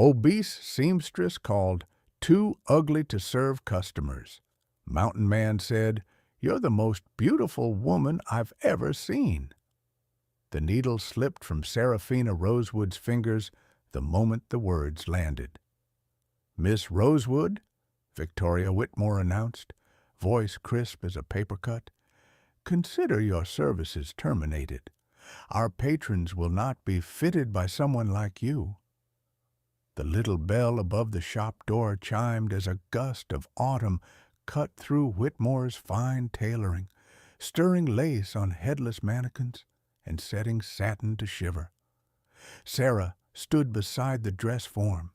Obese Seamstress called too ugly to serve customers. Mountain Man said, "You're the most beautiful woman I've ever seen." The needle slipped from Seraphina Rosewood's fingers the moment the words landed. "Miss Rosewood," Victoria Whitmore announced, voice crisp as a paper cut, "consider your services terminated. Our patrons will not be fitted by someone like you." The little bell above the shop door chimed as a gust of autumn cut through Whitmore's fine tailoring, stirring lace on headless mannequins and setting satin to shiver. Sarah stood beside the dress form,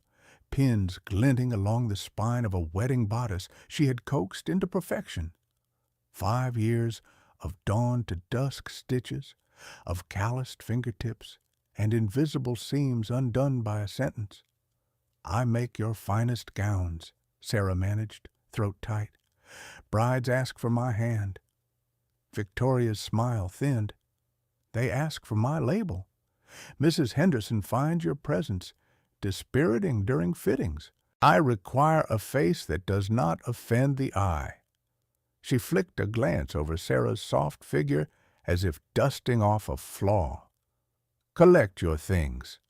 pins glinting along the spine of a wedding bodice she had coaxed into perfection. 5 years of dawn to dusk stitches, of calloused fingertips and invisible seams undone by a sentence. "I make your finest gowns," Sarah managed, throat tight. "Brides ask for my hand." Victoria's smile thinned. "They ask for my label. Mrs. Henderson finds your presence dispiriting during fittings. I require a face that does not offend the eye." She flicked a glance over Sarah's soft figure as if dusting off a flaw. "Collect your things."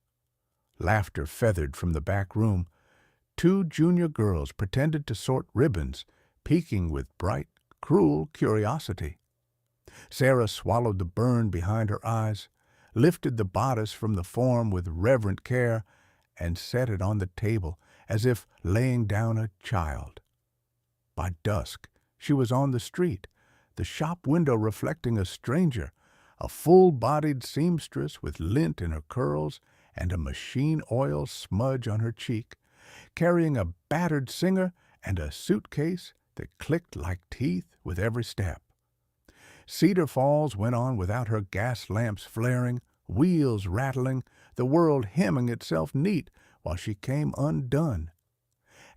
Laughter feathered from the back room. 2 junior girls pretended to sort ribbons, peeking with bright, cruel curiosity. Sarah swallowed the burn behind her eyes, lifted the bodice from the form with reverent care, and set it on the table as if laying down a child. By dusk, she was on the street, the shop window reflecting a stranger, a full-bodied seamstress with lint in her curls and a machine oil smudge on her cheek, carrying a battered singer and a suitcase that clicked like teeth with every step. Cedar Falls went on without her gas lamps flaring, wheels rattling, the world hemming itself neat while she came undone.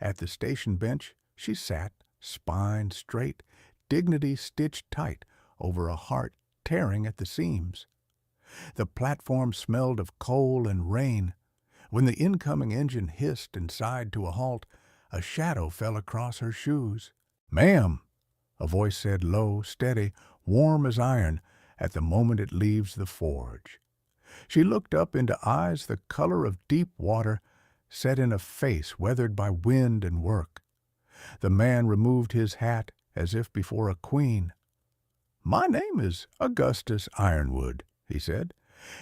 At the station bench she sat, spine straight, dignity stitched tight over a heart tearing at the seams. The platform smelled of coal and rain. When the incoming engine hissed and sighed to a halt, a shadow fell across her shoes. "Ma'am," a voice said low, steady, warm as iron, at the moment it leaves the forge. She looked up into eyes the color of deep water, set in a face weathered by wind and work. The man removed his hat as if before a queen. "My name is Augustus Ironwood," he said,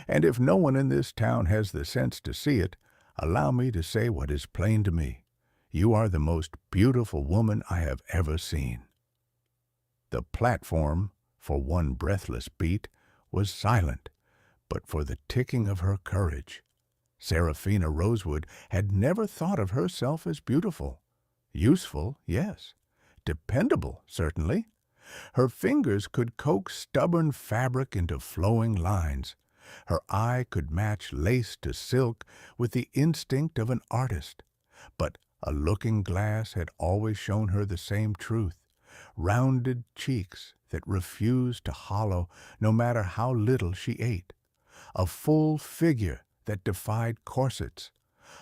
"and if no one in this town has the sense to see it, allow me to say what is plain to me. You are the most beautiful woman I have ever seen." The platform, for one breathless beat, was silent, but for the ticking of her courage. Seraphina Rosewood had never thought of herself as beautiful. Useful, yes. Dependable, certainly. Her fingers could coax stubborn fabric into flowing lines. Her eye could match lace to silk with the instinct of an artist. But a looking-glass had always shown her the same truth: rounded cheeks that refused to hollow no matter how little she ate, a full figure that defied corsets,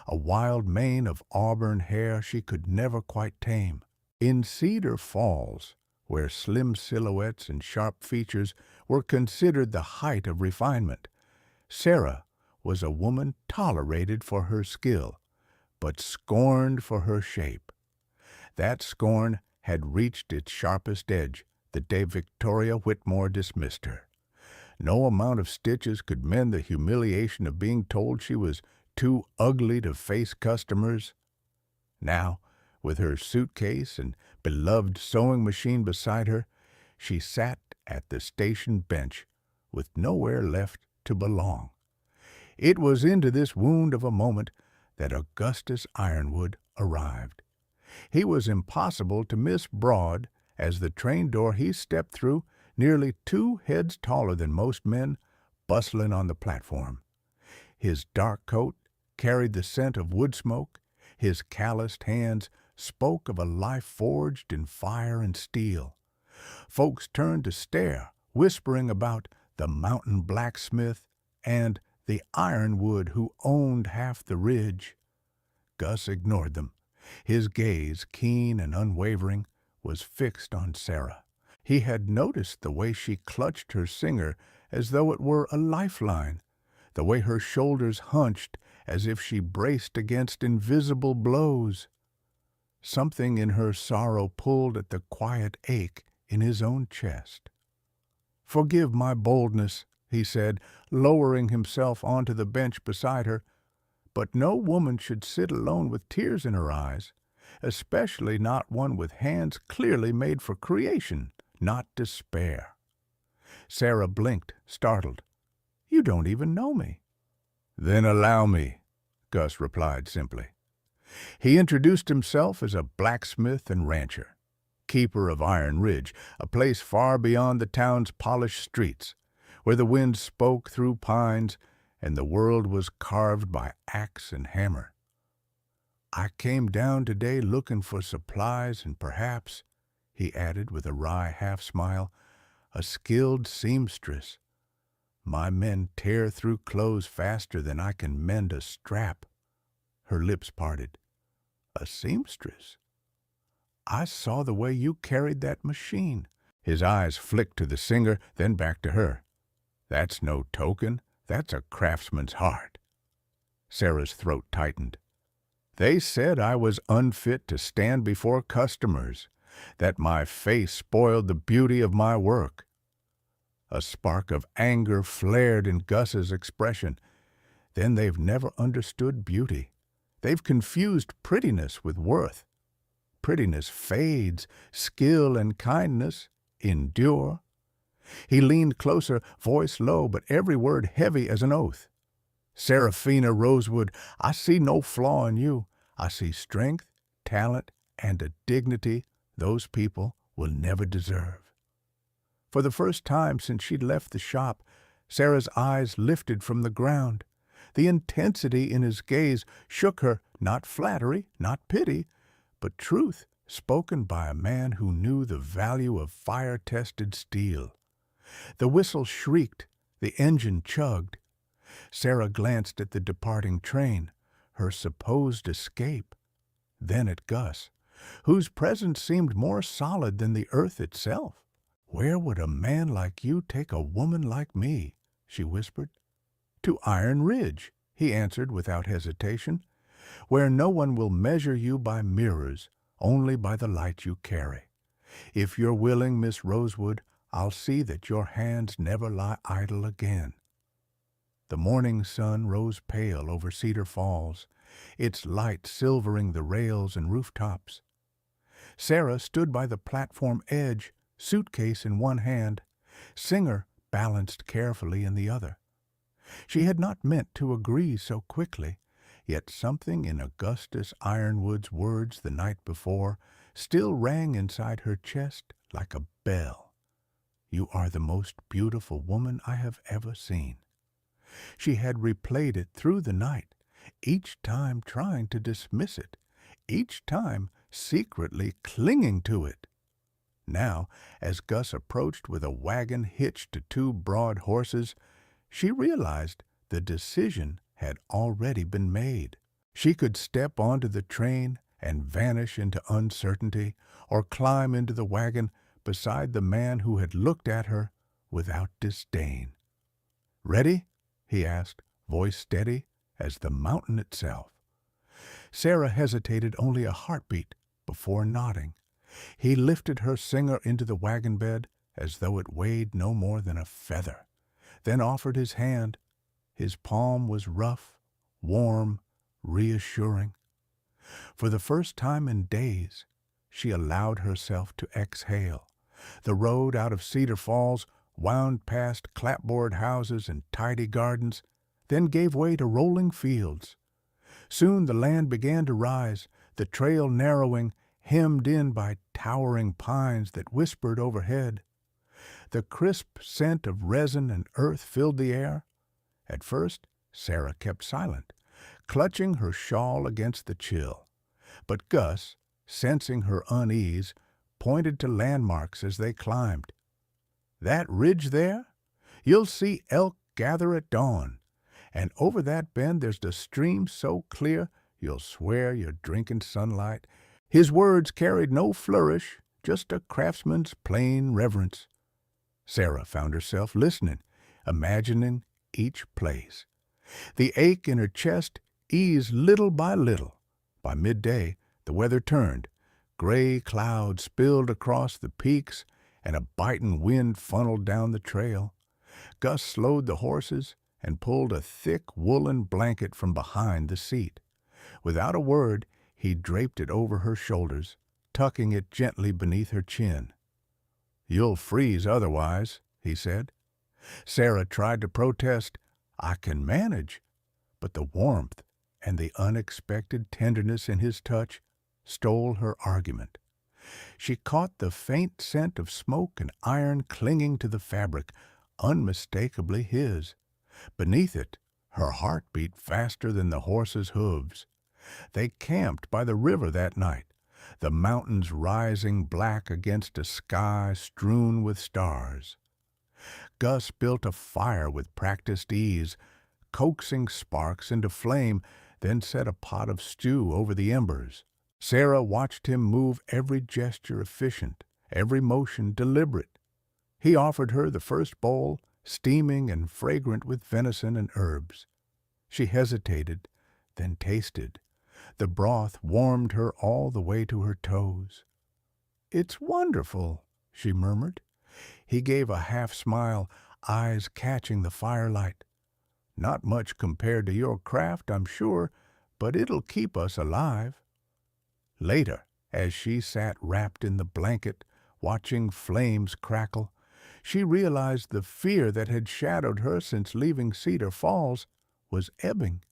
a wild mane of auburn hair she could never quite tame. In Cedar Falls, where slim silhouettes and sharp features were considered the height of refinement, Sarah was a woman tolerated for her skill, but scorned for her shape. That scorn had reached its sharpest edge the day Victoria Whitmore dismissed her. No amount of stitches could mend the humiliation of being told she was too ugly to face customers. Now, with her suitcase and beloved sewing machine beside her, she sat at the station bench with nowhere left to belong. It was into this wound of a moment that Augustus Ironwood arrived. He was impossible to miss broad as the train door he stepped through, nearly 2 heads taller than most men, bustling on the platform. His dark coat carried the scent of wood smoke. His calloused hands spoke of a life forged in fire and steel. Folks turned to stare, whispering about the mountain blacksmith and the ironwood who owned half the ridge. Gus ignored them. His gaze, keen and unwavering, was fixed on Sarah. He had noticed the way she clutched her singer as though it were a lifeline, the way her shoulders hunched as if she braced against invisible blows. Something in her sorrow pulled at the quiet ache in his own chest. "Forgive my boldness," he said, lowering himself onto the bench beside her, "but no woman should sit alone with tears in her eyes, especially not one with hands clearly made for creation, not despair." Sarah blinked, startled. "You don't even know me." "Then allow me," Gus replied simply. He introduced himself as a blacksmith and rancher, keeper of Iron Ridge, a place far beyond the town's polished streets, where the wind spoke through pines and the world was carved by axe and hammer. "I came down today looking for supplies and perhaps," he added with a wry half-smile, "a skilled seamstress. My men tear through clothes faster than I can mend a strap." Her lips parted. "A seamstress? I saw the way you carried that machine." His eyes flicked to the singer, then back to her. "That's no token. That's a craftsman's heart." Sarah's throat tightened. "They said I was unfit to stand before customers, that my face spoiled the beauty of my work." A spark of anger flared in Gus's expression. "Then they've never understood beauty. They've confused prettiness with worth. Prettiness fades, skill and kindness endure." He leaned closer, voice low, but every word heavy as an oath. "Seraphina Rosewood, I see no flaw in you. I see strength, talent, and a dignity those people will never deserve." For the first time since she'd left the shop, Sarah's eyes lifted from the ground. The intensity in his gaze shook her, not flattery, not pity, but truth spoken by a man who knew the value of fire-tested steel. The whistle shrieked, the engine chugged. Sarah glanced at the departing train, her supposed escape, then at Gus, whose presence seemed more solid than the earth itself. "Where would a man like you take a woman like me?" she whispered. "To Iron Ridge," he answered without hesitation, "where no one will measure you by mirrors, only by the light you carry. If you're willing, Miss Rosewood, I'll see that your hands never lie idle again." The morning sun rose pale over Cedar Falls, its light silvering the rails and rooftops. Sarah stood by the platform edge, suitcase in one hand, singer balanced carefully in the other. She had not meant to agree so quickly, yet something in Augustus Ironwood's words the night before still rang inside her chest like a bell. "You are the most beautiful woman I have ever seen." She had replayed it through the night, each time trying to dismiss it, each time secretly clinging to it. Now, as Gus approached with a wagon hitched to two broad horses, she realized the decision had already been made. She could step onto the train and vanish into uncertainty, or climb into the wagon beside the man who had looked at her without disdain. "Ready?" he asked, voice steady as the mountain itself. Sarah hesitated only a heartbeat before nodding. He lifted her singer into the wagon bed as though it weighed no more than a feather, then offered his hand. His palm was rough, warm, reassuring. For the first time in days, she allowed herself to exhale. The road out of Cedar Falls wound past clapboard houses and tidy gardens, then gave way to rolling fields. Soon the land began to rise, the trail narrowing, hemmed in by towering pines that whispered overhead. The crisp scent of resin and earth filled the air. At first, Sarah kept silent, clutching her shawl against the chill. But Gus, sensing her unease, pointed to landmarks as they climbed. "That ridge there? You'll see elk gather at dawn. And over that bend there's the stream so clear You'll swear you're drinking sunlight." His words carried no flourish, just a craftsman's plain reverence. Sarah found herself listening, imagining each place. The ache in her chest eased little by little. By midday, the weather turned. Gray clouds spilled across the peaks, and a biting wind funneled down the trail. Gus slowed the horses and pulled a thick woolen blanket from behind the seat. Without a word, he draped it over her shoulders, tucking it gently beneath her chin. "You'll freeze otherwise," he said. Sarah tried to protest. "I can manage." But the warmth and the unexpected tenderness in his touch stole her argument. She caught the faint scent of smoke and iron clinging to the fabric, unmistakably his. Beneath it, her heart beat faster than the horse's hooves. They camped by the river that night, the mountains rising black against a sky strewn with stars. Gus built a fire with practiced ease, coaxing sparks into flame, then set a pot of stew over the embers. Sarah watched him move, every gesture efficient, every motion deliberate. He offered her the first bowl, steaming and fragrant with venison and herbs. She hesitated, then tasted. The broth warmed her all the way to her toes. "It's wonderful," she murmured. He gave a half-smile, eyes catching the firelight. "Not much compared to your craft, I'm sure, but it'll keep us alive." Later, as she sat wrapped in the blanket, watching flames crackle, she realized the fear that had shadowed her since leaving Cedar Falls was ebbing.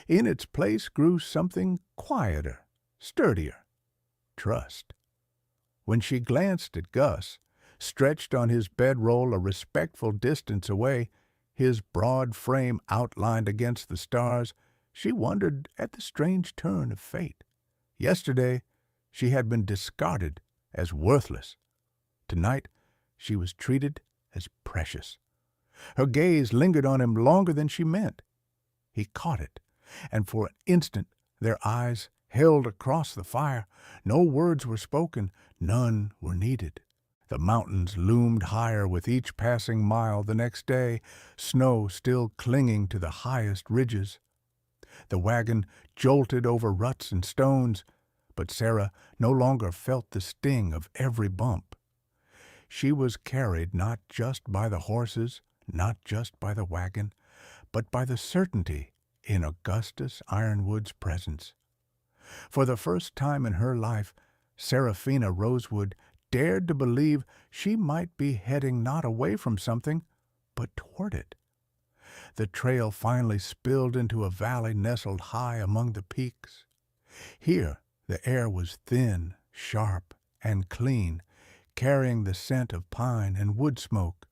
In its place grew something quieter, sturdier: trust. When she glanced at Gus, stretched on his bedroll a respectful distance away, his broad frame outlined against the stars, she wondered at the strange turn of fate. Yesterday, she had been discarded as worthless. Tonight, she was treated as precious. Her gaze lingered on him longer than she meant. He caught it, and for an instant their eyes held across the fire. No words were spoken, none were needed. The mountains loomed higher with each passing mile the next day, snow still clinging to the highest ridges. The wagon jolted over ruts and stones, but Sarah no longer felt the sting of every bump. She was carried not just by the horses, not just by the wagon, but by the certainty in Augustus Ironwood's presence. For the first time in her life, Seraphina Rosewood dared to believe she might be heading not away from something, but toward it. The trail finally spilled into a valley nestled high among the peaks. Here the air was thin, sharp, and clean, carrying the scent of pine and wood smoke.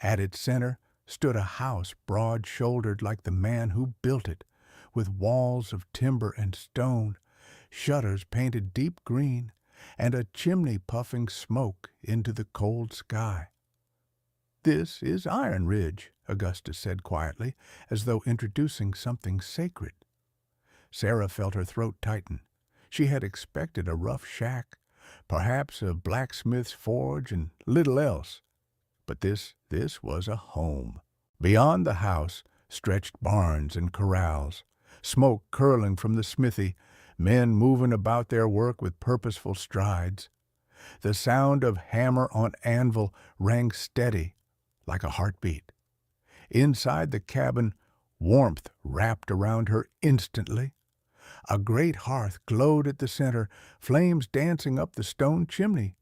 At its center stood a house broad-shouldered like the man who built it, with walls of timber and stone, shutters painted deep green, and a chimney puffing smoke into the cold sky. "This is Iron Ridge," Augustus said quietly, as though introducing something sacred. Sarah felt her throat tighten. She had expected a rough shack, perhaps a blacksmith's forge and little else. But this was a home. Beyond the house stretched barns and corrals, smoke curling from the smithy, men moving about their work with purposeful strides. The sound of hammer on anvil rang steady, like a heartbeat. Inside the cabin, warmth wrapped around her instantly. A great hearth glowed at the center, flames dancing up the stone chimney.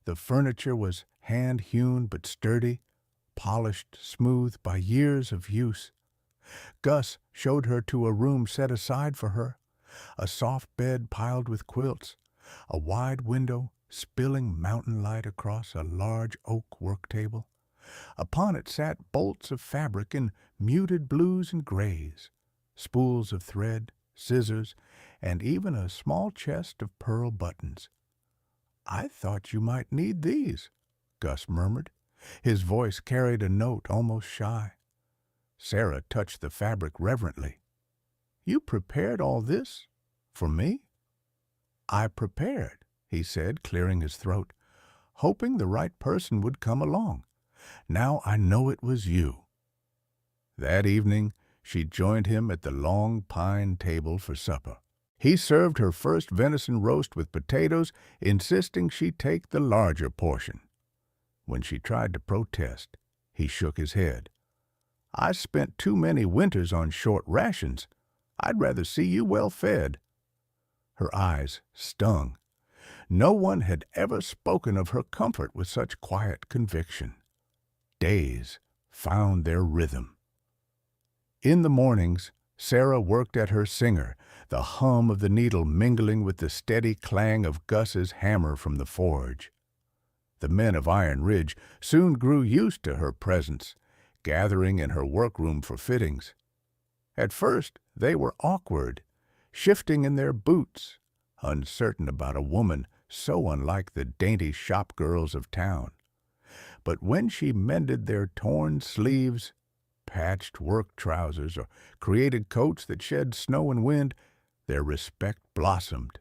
The furniture was hand-hewn but sturdy, polished smooth by years of use. Gus showed her to a room set aside for her, a soft bed piled with quilts, a wide window spilling mountain light across a large oak work table. Upon it sat bolts of fabric in muted blues and grays, spools of thread, scissors, and even a small chest of pearl buttons. "I thought you might need these," Gus murmured. His voice carried a note almost shy. Sarah touched the fabric reverently. "You prepared all this for me?" "I prepared," he said, clearing his throat, "hoping the right person would come along. Now I know it was you." That evening she joined him at the long pine table for supper. He served her first venison roast with potatoes, insisting she take the larger portion. When she tried to protest, he shook his head. "I spent too many winters on short rations. I'd rather see you well fed." Her eyes stung. No one had ever spoken of her comfort with such quiet conviction. Days found their rhythm. In the mornings, Sarah worked at her singer, the hum of the needle mingling with the steady clang of Gus's hammer from the forge. The men of Iron Ridge soon grew used to her presence, gathering in her workroom for fittings. At first they were awkward, shifting in their boots, uncertain about a woman so unlike the dainty shop girls of town. But when she mended their torn sleeves, patched work trousers, or created coats that shed snow and wind, their respect blossomed.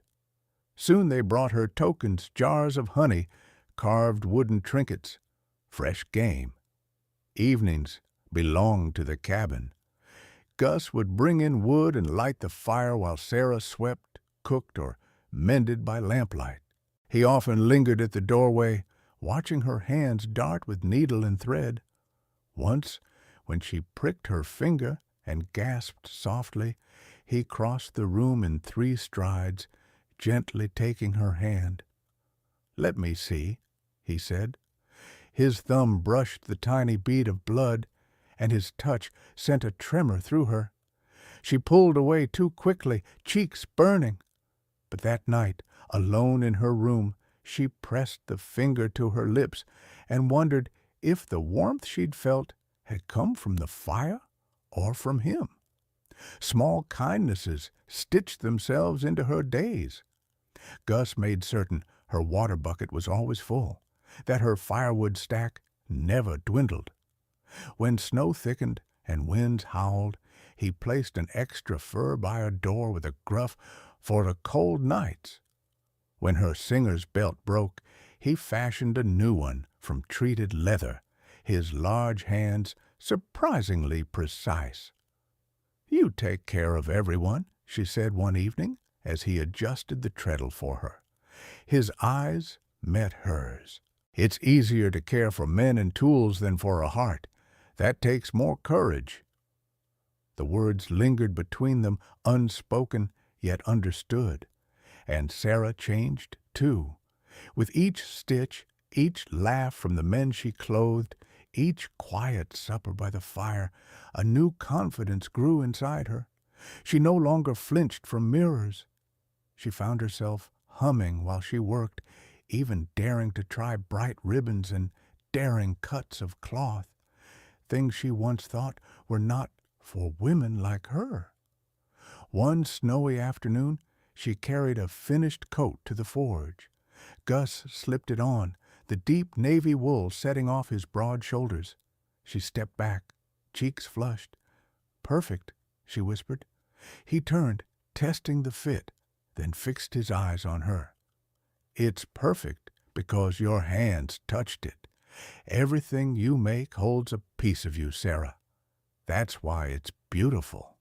Soon they brought her tokens, jars of honey, carved wooden trinkets, fresh game. Evenings belonged to the cabin. Gus would bring in wood and light the fire while Sarah swept, cooked, or mended by lamplight. He often lingered at the doorway, watching her hands dart with needle and thread. Once, when she pricked her finger and gasped softly, he crossed the room in 3 strides, gently taking her hand. "Let me see," he said. His thumb brushed the tiny bead of blood, and his touch sent a tremor through her. She pulled away too quickly, cheeks burning. But that night, alone in her room, she pressed the finger to her lips and wondered if the warmth she'd felt had come from the fire or from him. Small kindnesses stitched themselves into her days. Gus made certain her water bucket was always full, that her firewood stack never dwindled. When snow thickened and winds howled, he placed an extra fur by her door with a gruff for the cold nights. When her singer's belt broke, he fashioned a new one from treated leather, his large hands surprisingly precise. "You take care of everyone," she said one evening as he adjusted the treadle for her. His eyes met hers. "It's easier to care for men and tools than for a heart. That takes more courage." The words lingered between them, unspoken yet understood. And Sarah changed, too. With each stitch, each laugh from the men she clothed, each quiet supper by the fire, a new confidence grew inside her. She no longer flinched from mirrors. She found herself humming while she worked, even daring to try bright ribbons and daring cuts of cloth, things she once thought were not for women like her. One snowy afternoon, she carried a finished coat to the forge. Gus slipped it on, the deep navy wool setting off his broad shoulders. She stepped back, cheeks flushed. "Perfect," she whispered. He turned, testing the fit, then fixed his eyes on her. "It's perfect because your hands touched it. Everything you make holds a piece of you, Sarah. That's why it's beautiful."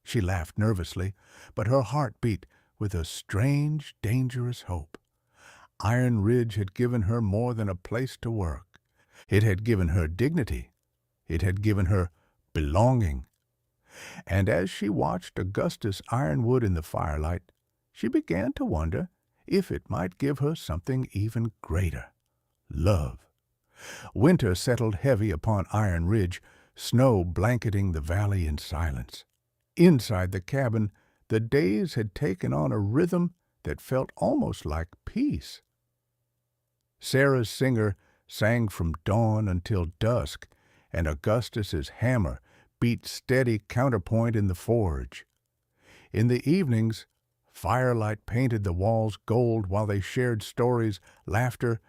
She laughed nervously, but her heart beat with a strange, dangerous hope. Iron Ridge had given her more than a place to work. It had given her dignity. It had given her belonging. And as she watched Augustus Ironwood in the firelight, she began to wonder if it might give her something even greater: love. Winter settled heavy upon Iron Ridge, snow blanketing the valley in silence. Inside the cabin, the days had taken on a rhythm that felt almost like peace. Sarah's singer sang from dawn until dusk, and Augustus's hammer beat steady counterpoint in the forge. In the evenings, firelight painted the walls gold while they shared stories, laughter,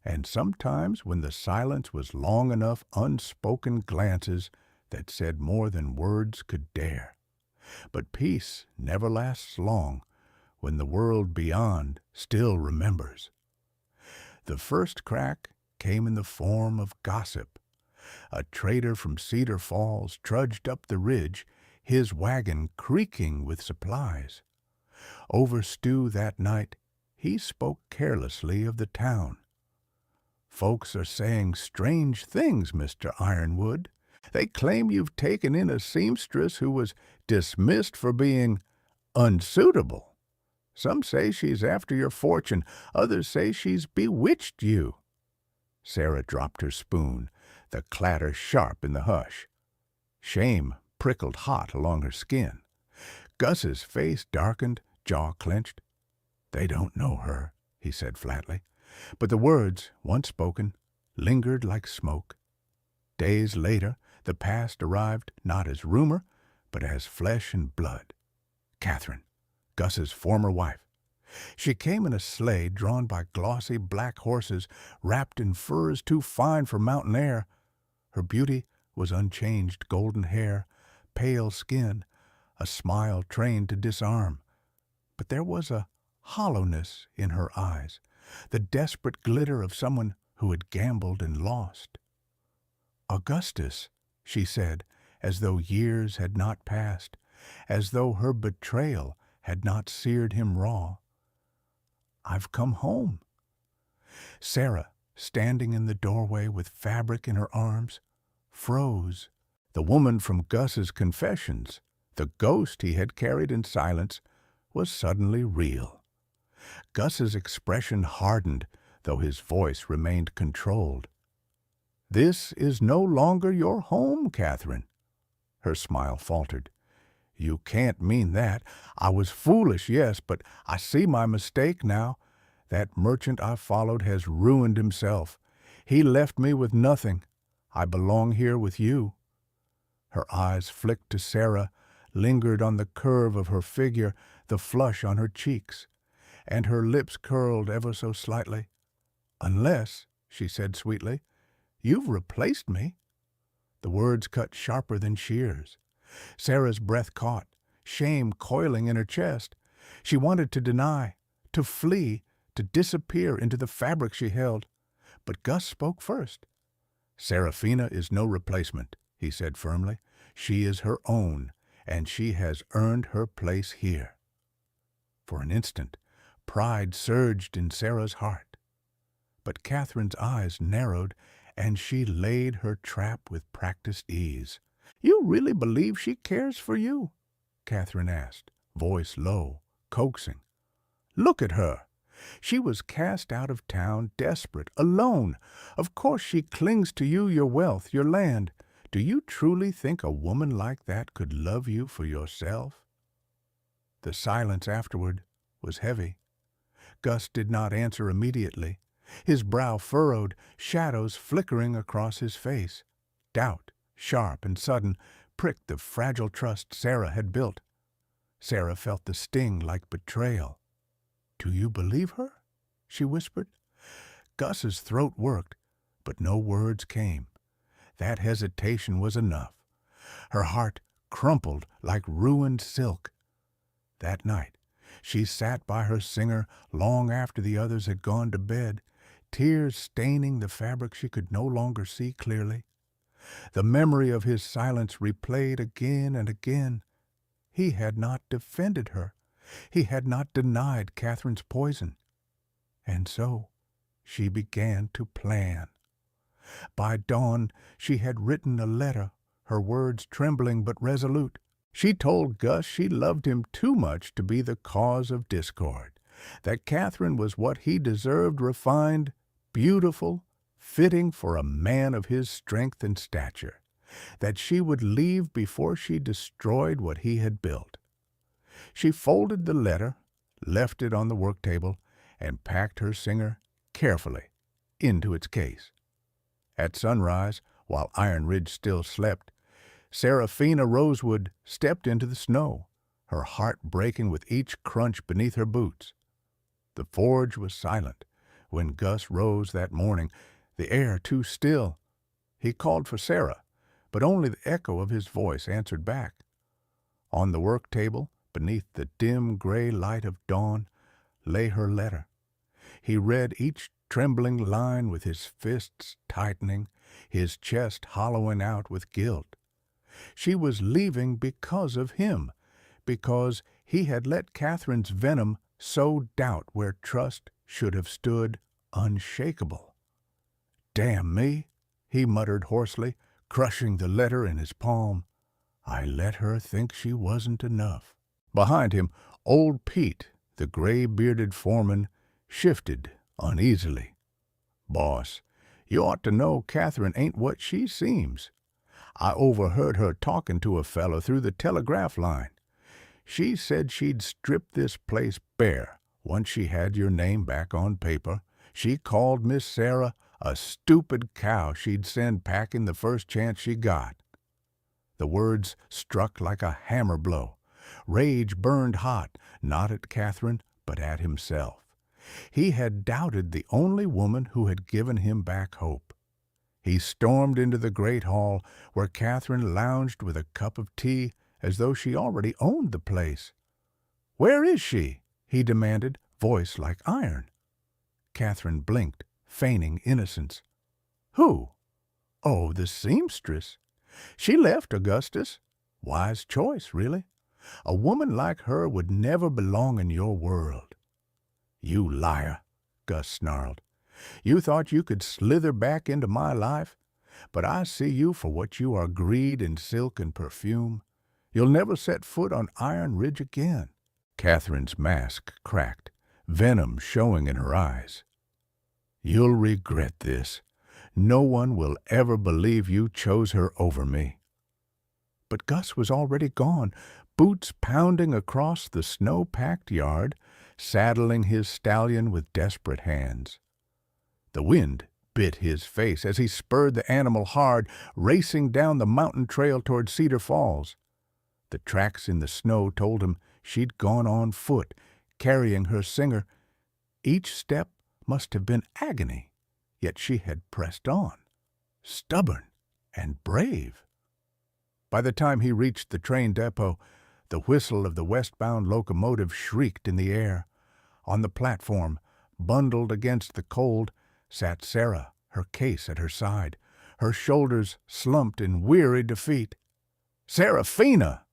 and sometimes, when the silence was long enough, unspoken glances that said more than words could dare. But peace never lasts long when the world beyond still remembers. The first crack came in the form of gossip. A trader from Cedar Falls trudged up the ridge, his wagon creaking with supplies. Over stew that night, he spoke carelessly of the town. "Folks are saying strange things, Mr. Ironwood. They claim you've taken in a seamstress who was dismissed for being unsuitable. Some say she's after your fortune, others say she's bewitched you." Sarah dropped her spoon, the clatter sharp in the hush. Shame prickled hot along her skin. Gus's face darkened, jaw clenched. "They don't know her," he said flatly. But the words, once spoken, lingered like smoke. Days later, the past arrived not as rumor, but as flesh and blood. Catherine, Gus's former wife. She came in a sleigh drawn by glossy black horses wrapped in furs too fine for mountain air. Her beauty was unchanged golden hair, pale skin, a smile trained to disarm. But there was a hollowness in her eyes, the desperate glitter of someone who had gambled and lost. "Augustus," she said, as though years had not passed, as though her betrayal had not seared him raw. "I've come home." Sarah, standing in the doorway with fabric in her arms, froze. The woman from Gus's confessions, the ghost he had carried in silence, was suddenly real. Gus's expression hardened, though his voice remained controlled. "This is no longer your home, Catherine." Her smile faltered. "You can't mean that. I was foolish, yes, but I see my mistake now. That merchant I followed has ruined himself. He left me with nothing. I belong here with you." Her eyes flicked to Sarah, lingered on the curve of her figure, the flush on her cheeks, and her lips curled ever so slightly. "Unless," she said sweetly, "you've replaced me." The words cut sharper than shears. Sarah's breath caught, shame coiling in her chest. She wanted to deny, to flee, to disappear into the fabric she held. But Gus spoke first. "Seraphina is no replacement," he said firmly. "She is her own, and she has earned her place here." For an instant, pride surged in Sarah's heart. But Catherine's eyes narrowed, and she laid her trap with practiced ease. "You really believe she cares for you?" Catherine asked, voice low, coaxing. "Look at her. She was cast out of town, desperate, alone. Of course she clings to you, your wealth, your land. Do you truly think a woman like that could love you for yourself?" The silence afterward was heavy. Gus did not answer immediately. His brow furrowed, shadows flickering across his face. Doubt, sharp and sudden, pricked the fragile trust Sarah had built. Sarah felt the sting like betrayal. "Do you believe her?" she whispered. Gus's throat worked, but no words came. That hesitation was enough. Her heart crumpled like ruined silk. That night, she sat by her singer long after the others had gone to bed, tears staining the fabric she could no longer see clearly. The memory of his silence replayed again and again. He had not defended her. He had not denied Catherine's poison. And so she began to plan. By dawn, she had written a letter, her words trembling but resolute. She told Gus she loved him too much to be the cause of discord, that Catherine was what he deserved, refined, beautiful, fitting for a man of his strength and stature, that she would leave before she destroyed what he had built. She folded the letter, left it on the work table, and packed her singer carefully into its case. At sunrise, while Iron Ridge still slept, Seraphina Rosewood stepped into the snow, her heart breaking with each crunch beneath her boots. The forge was silent when Gus rose that morning, the air too still. He called for Sarah, but only the echo of his voice answered back. On the work table, beneath the dim gray light of dawn, lay her letter. He read each trembling line with his fists tightening, his chest hollowing out with guilt. She was leaving because of him, because he had let Catherine's venom sow doubt where trust should have stood unshakable. "Damn me," he muttered hoarsely, crushing the letter in his palm. "I let her think she wasn't enough." Behind him, old Pete, the gray-bearded foreman, shifted uneasily. "Boss, you ought to know Catherine ain't what she seems. I overheard her talking to a fellow through the telegraph line. She said she'd strip this place bare once she had your name back on paper. She called Miss Sarah a stupid cow she'd send packing the first chance she got." The words struck like a hammer blow. Rage burned hot, not at Catherine, but at himself. He had doubted the only woman who had given him back hope. He stormed into the great hall, where Catherine lounged with a cup of tea as though she already owned the place. "Where is she?" he demanded, voice like iron. Catherine blinked, feigning innocence. "Who?" "Oh, the seamstress. She left, Augustus. Wise choice, really. A woman like her would never belong in your world." "You liar," Gus snarled. "You thought you could slither back into my life, but I see you for what you are, greed in silk and perfume. You'll never set foot on Iron Ridge again." Catherine's mask cracked, venom showing in her eyes. "You'll regret this. No one will ever believe you chose her over me." But Gus was already gone, boots pounding across the snow-packed yard, saddling his stallion with desperate hands. The wind bit his face as he spurred the animal hard, racing down the mountain trail toward Cedar Falls. The tracks in the snow told him she'd gone on foot, carrying her singer. Each step must have been agony, yet she had pressed on, stubborn and brave. By the time he reached the train depot, the whistle of the westbound locomotive shrieked in the air. On the platform, bundled against the cold, sat Sarah, her case at her side, her shoulders slumped in weary defeat. "Seraphina!"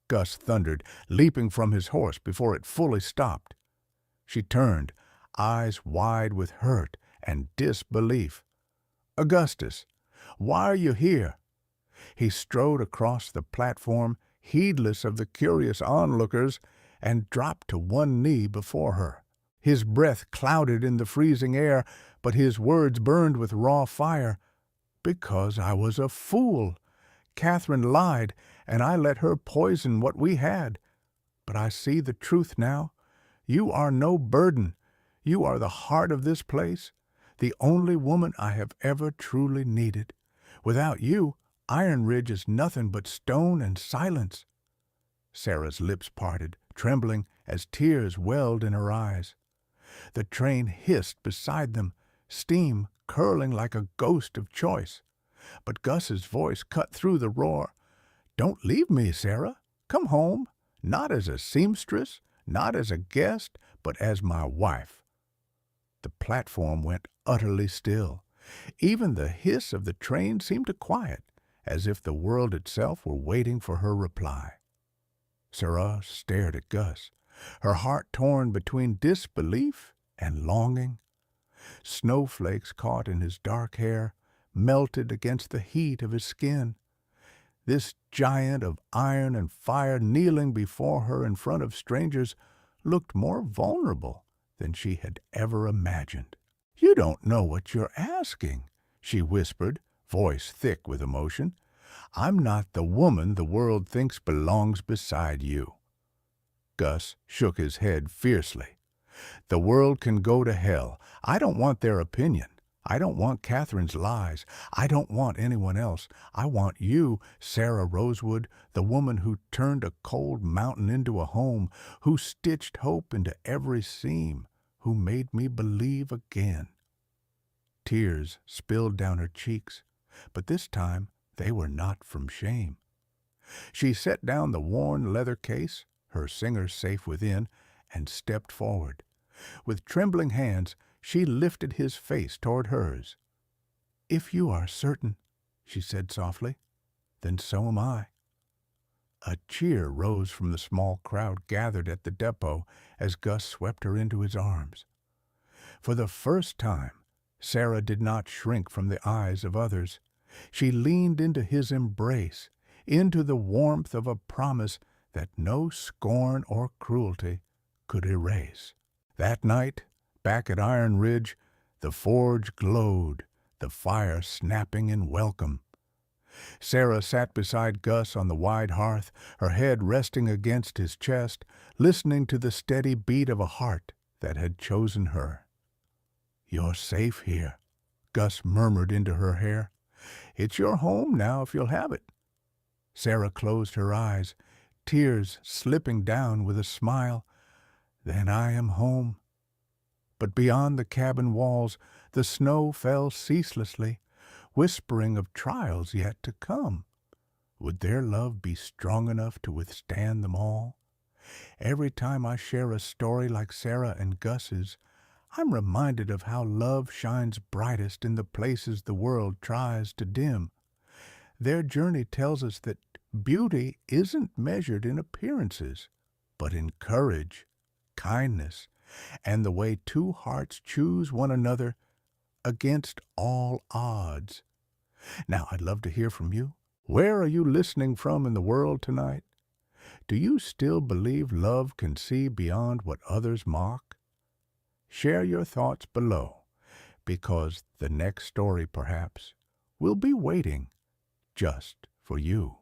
Gus thundered, leaping from his horse before it fully stopped. She turned, eyes wide with hurt and disbelief. "Augustus, why are you here?" He strode across the platform, heedless of the curious onlookers, and dropped to one knee before her. His breath clouded in the freezing air, but his words burned with raw fire. "Because I was a fool. Catherine lied, and I let her poison what we had. But I see the truth now. You are no burden. You are the heart of this place, the only woman I have ever truly needed. Without you, Iron Ridge is nothing but stone and silence." Sarah's lips parted, trembling as tears welled in her eyes. The train hissed beside them, steam curling like a ghost of choice. But Gus's voice cut through the roar. "Don't leave me, Sarah. Come home, not as a seamstress, not as a guest, but as my wife." The platform went utterly still. Even the hiss of the train seemed to quiet, as if the world itself were waiting for her reply. Sarah stared at Gus, her heart torn between disbelief and longing. Snowflakes caught in his dark hair, melted against the heat of his skin. This giant of iron and fire kneeling before her in front of strangers looked more vulnerable than she had ever imagined. "You don't know what you're asking," she whispered, voice thick with emotion. "I'm not the woman the world thinks belongs beside you." Gus shook his head fiercely. "The world can go to hell. I don't want their opinion. I don't want Catherine's lies. I don't want anyone else. I want you, Sarah Rosewood, the woman who turned a cold mountain into a home, who stitched hope into every seam, who made me believe again." Tears spilled down her cheeks, but this time they were not from shame. She set down the worn leather case, her singer safe within, and stepped forward. With trembling hands, she lifted his face toward hers. "If you are certain," she said softly, "then so am I." A cheer rose from the small crowd gathered at the depot as Gus swept her into his arms. For the first time, Sarah did not shrink from the eyes of others. She leaned into his embrace, into the warmth of a promise that no scorn or cruelty could erase. That night, back at Iron Ridge, the forge glowed, the fire snapping in welcome. Sarah sat beside Gus on the wide hearth, her head resting against his chest, listening to the steady beat of a heart that had chosen her. "You're safe here," Gus murmured into her hair. "It's your home now if you'll have it." Sarah closed her eyes, tears slipping down with a smile. "Then I am home." But beyond the cabin walls, the snow fell ceaselessly, whispering of trials yet to come. Would their love be strong enough to withstand them all? Every time I share a story like Sarah and Gus's, I'm reminded of how love shines brightest in the places the world tries to dim. Their journey tells us that beauty isn't measured in appearances, but in courage, kindness, and the way two hearts choose one another against all odds. Now, I'd love to hear from you. Where are you listening from in the world tonight? Do you still believe love can see beyond what others mock? Share your thoughts below, because the next story, perhaps, will be waiting just for you.